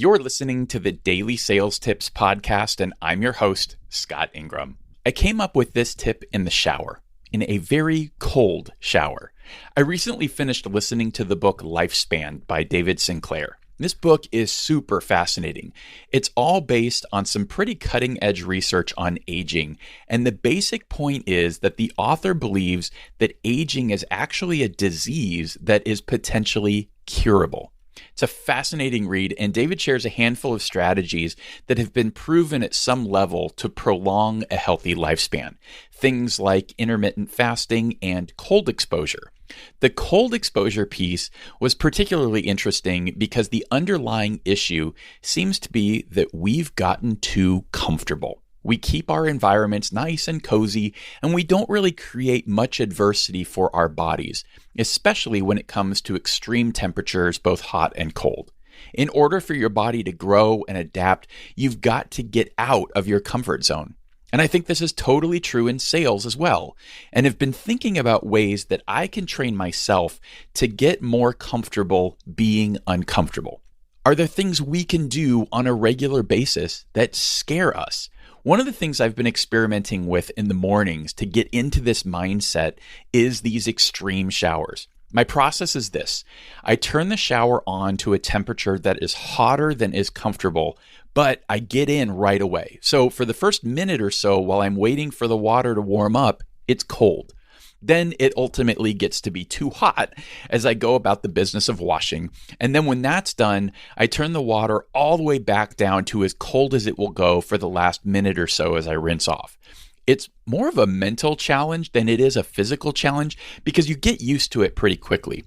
You're listening to the Daily Sales Tips Podcast, and I'm your host, Scott Ingram. I came up with this tip in the shower, in a very cold shower. I recently finished listening to the book Lifespan by David Sinclair. This book is super fascinating. It's all based on some pretty cutting-edge research on aging, and the basic point is that the author believes that aging is actually a disease that is potentially curable. It's a fascinating read, and David shares a handful of strategies that have been proven at some level to prolong a healthy lifespan. Things like intermittent fasting and cold exposure. The cold exposure piece was particularly interesting because the underlying issue seems to be that we've gotten too comfortable. We keep our environments nice and cozy, and we don't really create much adversity for our bodies, especially when it comes to extreme temperatures, both hot and cold. In order for your body to grow and adapt, you've got to get out of your comfort zone. And I think this is totally true in sales as well, and have been thinking about ways that I can train myself to get more comfortable being uncomfortable. Are there things we can do on a regular basis that scare us? One of the things I've been experimenting with in the mornings to get into this mindset is these extreme showers. My process is this. I turn the shower on to a temperature that is hotter than is comfortable, but I get in right away. So for the first minute or so while I'm waiting for the water to warm up, it's cold. Then it ultimately gets to be too hot as I go about the business of washing. And then when that's done, I turn the water all the way back down to as cold as it will go for the last minute or so as I rinse off. It's more of a mental challenge than it is a physical challenge because you get used to it pretty quickly.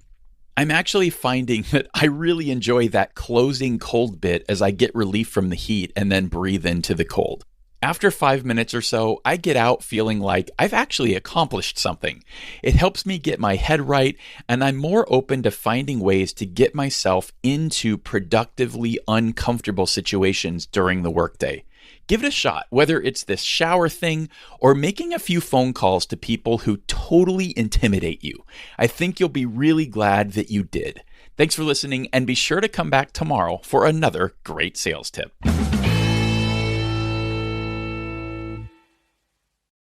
I'm actually finding that I really enjoy that closing cold bit as I get relief from the heat and then breathe into the cold. After 5 minutes or so, I get out feeling like I've actually accomplished something. It helps me get my head right, and I'm more open to finding ways to get myself into productively uncomfortable situations during the workday. Give it a shot, whether it's this shower thing or making a few phone calls to people who totally intimidate you. I think you'll be really glad that you did. Thanks for listening, and be sure to come back tomorrow for another great sales tip.